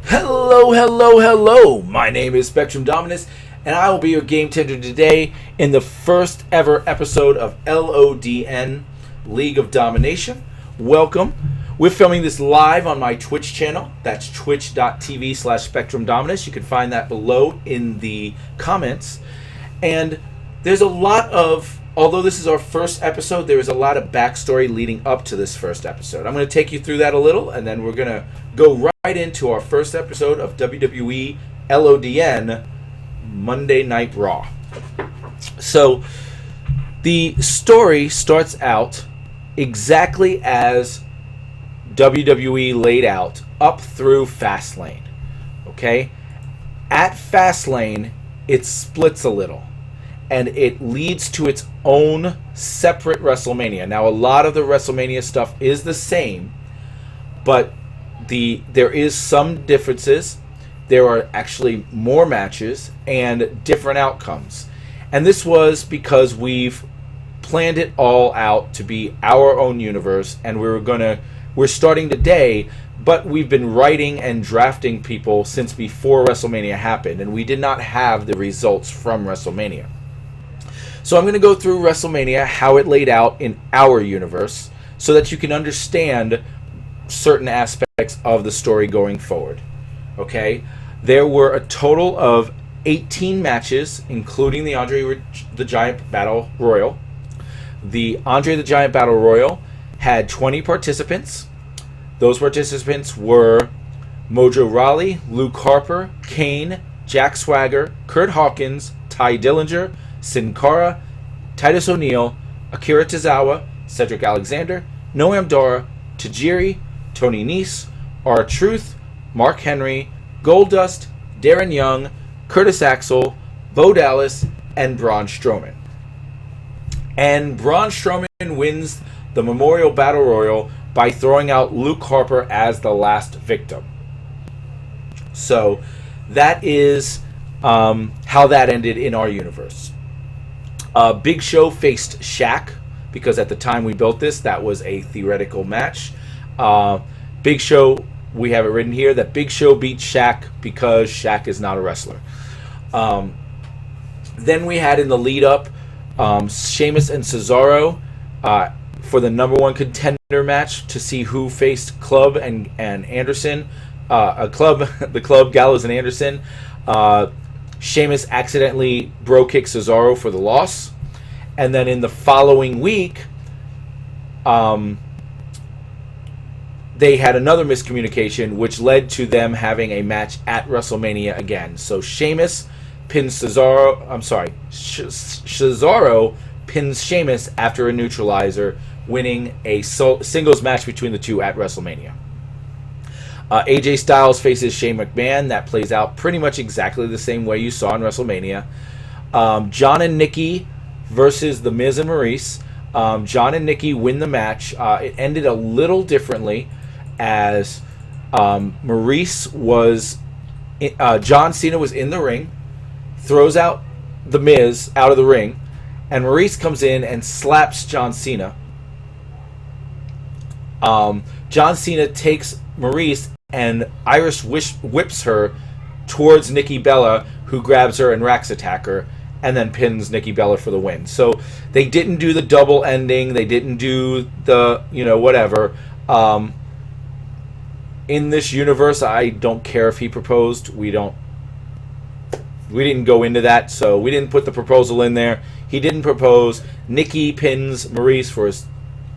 Hello, hello, hello. My name is SpectrumDominus, and I will be your game tender today in the first ever episode of LODN, League of DomiNation. Welcome. We're filming this live on my Twitch channel. That's twitch.tv/SpectrumDominus. You can find that below in the comments. And there's a lot of, although this is our first episode, there is a lot of backstory leading up to this first episode. I'm going to take you through that a little, and then we're going to go right into our first episode of WWE LODN Monday Night Raw. So the story starts out exactly as WWE laid out up through Fastlane. Okay? At Fastlane, it splits a little, and it leads to its own separate WrestleMania. Now, a lot of the WrestleMania stuff is the same, but there is some differences. There are actually more matches and different outcomes. And this was because we've planned it all out to be our own universe, and we're starting today, but we've been writing and drafting people since before WrestleMania happened, and we did not have the results from WrestleMania. So I'm going to go through WrestleMania, how it laid out in our universe, so that you can understand certain aspects of the story going forward. Okay? There were a total of 18 matches, including the Andre the Giant Battle Royal. The Andre the Giant Battle Royal had 20 participants. Those participants were Mojo Rawley, Luke Harper, Kane, Jack Swagger, Kurt Hawkins, Ty Dillinger, Sin Cara, Titus O'Neil, Akira Tozawa, Cedric Alexander, Noam Dar, Tajiri, Tony Nese, R-Truth, Mark Henry, Goldust, Darren Young, Curtis Axel, Bo Dallas, and Braun Strowman. And Braun Strowman wins the Memorial Battle Royal by throwing out Luke Harper as the last victim. So that is how that ended in our universe. Big Show faced Shaq, because at the time we built this, that was a theoretical match. Big Show, we have it written here that Big Show beat Shaq because Shaq is not a wrestler. Then we had in the lead up Sheamus and Cesaro for the number one contender match to see who faced Club and Anderson. The Club, Gallows, and Anderson. Sheamus accidentally bro kicked Cesaro for the loss. And then in the following week, they had another miscommunication, which led to them having a match at WrestleMania again. So Sheamus pins Cesaro. Cesaro pins Sheamus after a neutralizer, winning a singles match between the two at WrestleMania. AJ Styles faces Shane McMahon. That plays out pretty much exactly the same way you saw in WrestleMania. John and Nikki versus The Miz and Maryse. John and Nikki win the match. It ended a little differently, as Maryse was... John Cena was in the ring, throws out The Miz out of the ring, and Maryse comes in and slaps John Cena. John Cena takes Maryse and Irish whips her towards Nikki Bella, who grabs her and racks attack her, and then pins Nikki Bella for the win. So they didn't do the double ending. They didn't do the, whatever. In this universe, I don't care if he proposed. We didn't go into that, so we didn't put the proposal in there. He didn't propose. Nikki pins Maryse for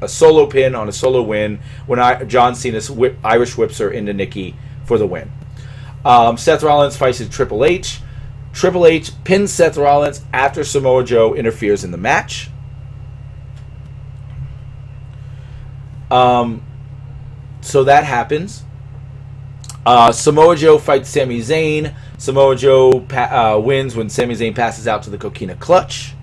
a solo pin on a solo win when John Cena Irish whips her into Nikki for the win. Seth Rollins fights Triple H. Triple H pins Seth Rollins after Samoa Joe interferes in the match. So that happens. Samoa Joe fights Sami Zayn. Samoa Joe wins when Sami Zayn passes out to the Coquina Clutch.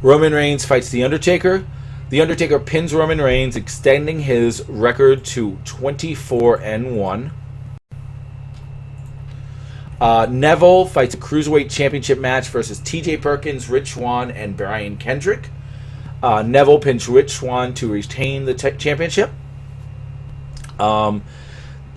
Roman Reigns fights The Undertaker. The Undertaker pins Roman Reigns, extending his record to 24-1. Neville fights a Cruiserweight Championship match versus TJ Perkins, Rich Swann, and Brian Kendrick. Neville pins Rich Swann to retain the championship.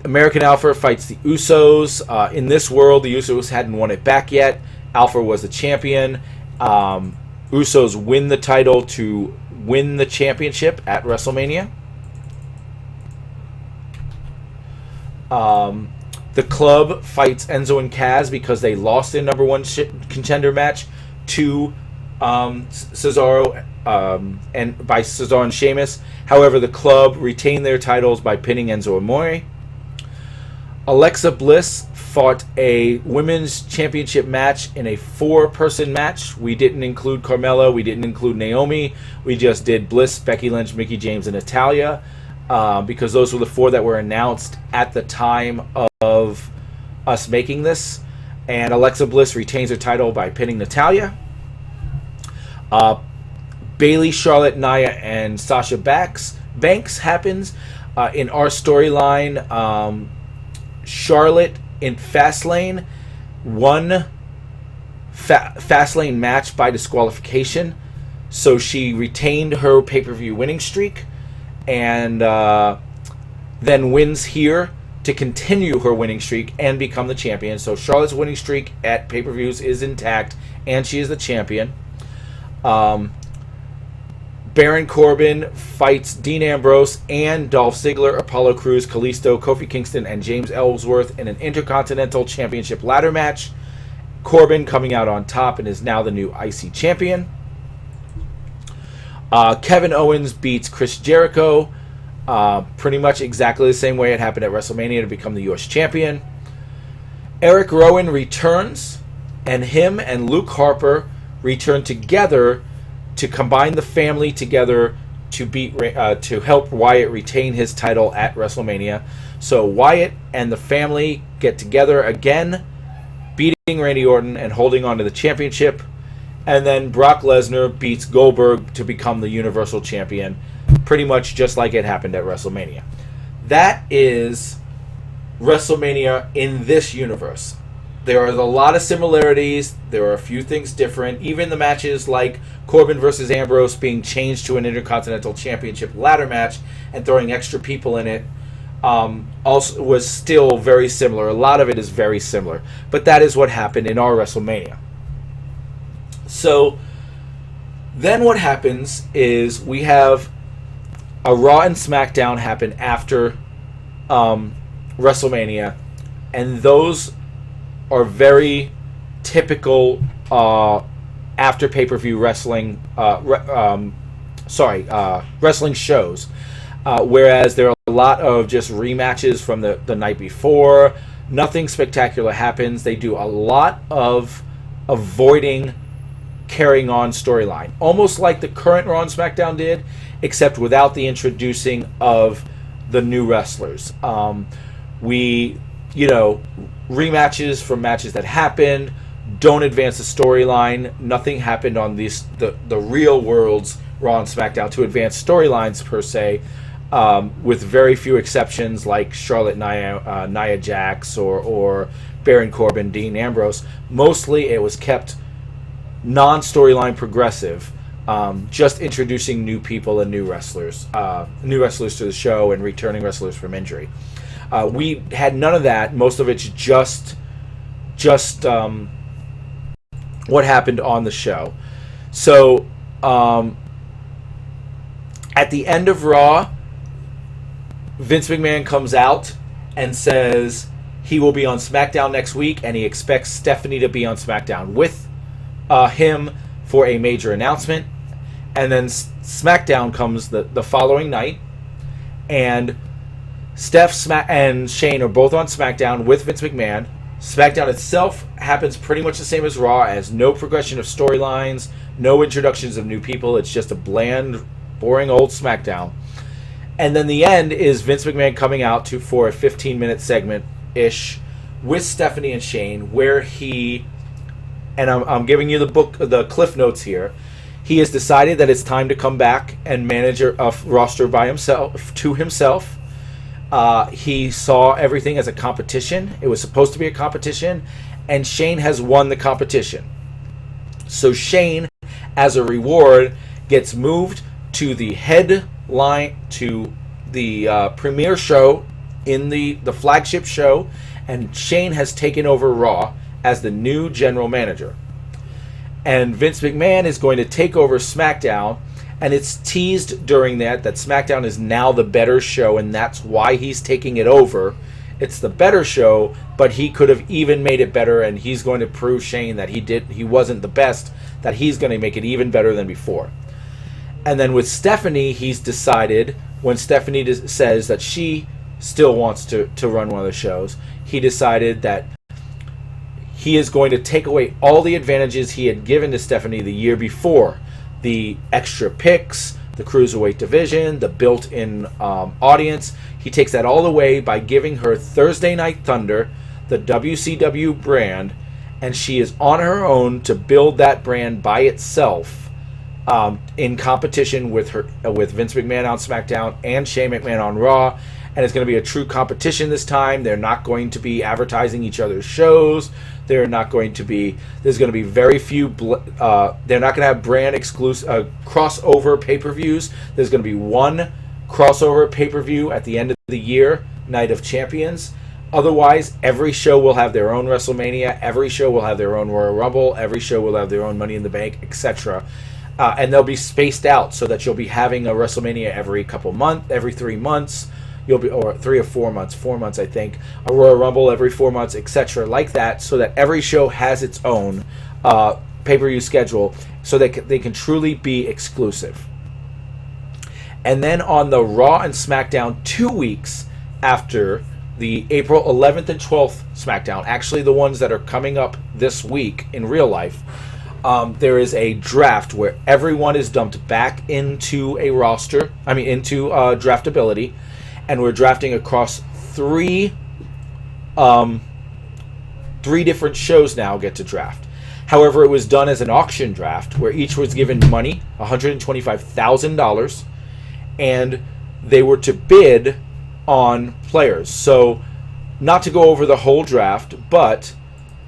American Alpha fights the Usos. In this world, the Usos hadn't won it back yet. Alpha was the champion. Usos win the title to win the championship at WrestleMania. The club fights Enzo and Kaz because they lost their number one contender match to Cesaro and by Cesaro and Sheamus. However, the club retained their titles by pinning Enzo Amore. Alexa Bliss fought a women's championship match in a 4-person match. We didn't include Carmella. We didn't include Naomi. We just did Bliss, Becky Lynch, Mickie James, and Natalya because those were the 4 that were announced at the time of us making this. And Alexa Bliss retains her title by pinning Natalya. Bayley, Charlotte, Nia, and Sasha Banks happens in our storyline. Charlotte in Fastlane won Fastlane match by disqualification, so she retained her pay-per-view winning streak, and then wins here to continue her winning streak and become the champion. So Charlotte's winning streak at pay-per-views is intact, and she is the champion. Baron Corbin fights Dean Ambrose and Dolph Ziggler, Apollo Crews, Kalisto, Kofi Kingston, and James Ellsworth in an Intercontinental Championship ladder match. Corbin coming out on top and is now the new IC champion. Kevin Owens beats Chris Jericho, pretty much exactly the same way it happened at WrestleMania to become the US champion. Eric Rowan returns, and him and Luke Harper return together to combine the family together to beat to help Wyatt retain his title at WrestleMania. So Wyatt and the family get together again, beating Randy Orton and holding on to the championship. And then Brock Lesnar beats Goldberg to become the Universal Champion, pretty much just like it happened at WrestleMania. That is WrestleMania in this universe. There are a lot of similarities. There are a few things different. Even the matches like Corbin versus Ambrose being changed to an Intercontinental Championship ladder match and throwing extra people in it also was still very similar. A lot of it is very similar. But that is what happened in our WrestleMania. So then what happens is we have a Raw and SmackDown happen after WrestleMania, and those are very typical after pay-per-view wrestling wrestling shows, whereas there are a lot of just rematches from the night before. Nothing spectacular happens. They do a lot of avoiding carrying on storyline, almost like the current Raw and SmackDown did, except without the introducing of the new wrestlers. Rematches from matches that happened, don't advance the storyline. Nothing happened on the real world's Raw and SmackDown to advance storylines per se, with very few exceptions like Charlotte, Nia Jax, or Baron Corbin, Dean Ambrose. Mostly it was kept non-storyline progressive, just introducing new people and new wrestlers to the show and returning wrestlers from injury. We had none of that. Most of it's just what happened on the show. So at the end of Raw, Vince McMahon comes out and says he will be on SmackDown next week, and he expects Stephanie to be on SmackDown with him for a major announcement. And then SmackDown comes the following night, and Steph and Shane are both on SmackDown with Vince McMahon. SmackDown itself happens pretty much the same as Raw, as no progression of storylines, no introductions of new people. It's just a bland, boring old SmackDown. And then the end is Vince McMahon coming out for a 15-minute segment-ish with Stephanie and Shane, where he, and I'm giving you the Cliff Notes here, he has decided that it's time to come back and manage a roster by himself. He saw everything as a competition. It was supposed to be a competition, and Shane has won the competition. So Shane, as a reward, gets moved to the headline, to the premiere show in the flagship show, and Shane has taken over Raw as the new general manager. And Vince McMahon is going to take over SmackDown, and it's teased during that SmackDown is now the better show, and that's why he's taking it over. It's the better show, but he could have even made it better, and he's going to prove Shane that he wasn't the best, that he's going to make it even better than before. And then with Stephanie, he's decided, when Stephanie says that she still wants to run one of the shows, he decided that he is going to take away all the advantages he had given to Stephanie the year before. The extra picks, the cruiserweight division, the built-in audience. He takes that all away by giving her Thursday Night Thunder, the WCW brand, and she is on her own to build that brand by itself, in competition with Vince McMahon on SmackDown and Shane McMahon on Raw. And it's going to be a true competition this time. They're not going to be advertising each other's shows. There's going to be very few, they're not going to have brand exclusive crossover pay-per-views. There's going to be one crossover pay-per-view at the end of the year, Night of Champions. Otherwise, every show will have their own WrestleMania. Every show will have their own Royal Rumble. Every show will have their own Money in the Bank, etc. And they'll be spaced out so that you'll be having a WrestleMania every 3 months. Or 3 or 4 months, 4 months I think, a Royal Rumble every 4 months, etc. like that, so that every show has its own pay-per-view schedule, so that they can truly be exclusive. And then on the Raw and SmackDown 2 weeks after the April 11th and 12th SmackDown, actually the ones that are coming up this week in real life, there is a draft where everyone is dumped back into a roster, into draftability. And we're drafting across three different shows now get to draft. However, it was done as an auction draft where each was given money, $125,000, and they were to bid on players. So, not to go over the whole draft, but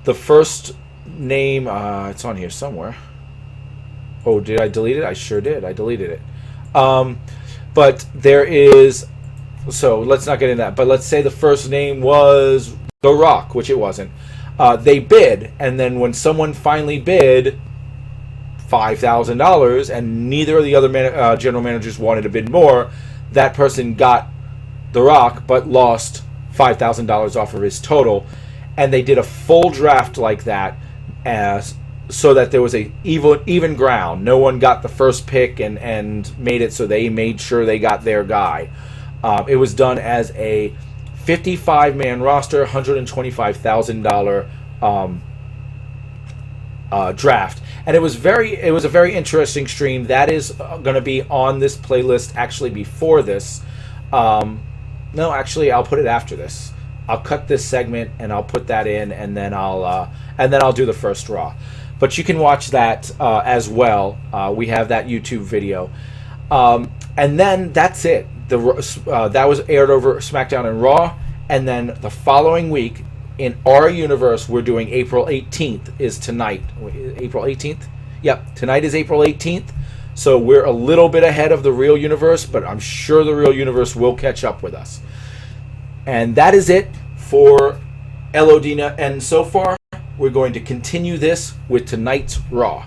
the first name, it's on here somewhere. Oh, did I delete it? I sure did. I deleted it. But there is... So let's not get into that. But let's say the first name was The Rock, which it wasn't. They bid, and then when someone finally bid $5,000, and neither of the other general managers wanted to bid more, that person got The Rock, but lost $5,000 off of his total. And they did a full draft like that, so that there was a even ground. No one got the first pick and made it so they made sure they got their guy. It was done as a 55-man roster, $125,000 draft, and it was a very interesting stream. That is going to be on this playlist actually before this. No, actually, I'll put it after this. I'll cut this segment and I'll put that in, and then I'll do the first Raw. But you can watch that as well. We have that YouTube video, and then that's it. That was aired over SmackDown and Raw, and then the following week in our universe we're doing April 18th is tonight. April 18th? Yep, tonight is April 18th. So we're a little bit ahead of the real universe, but I'm sure the real universe will catch up with us. And that is it for LODN, and so far we're going to continue this with tonight's Raw.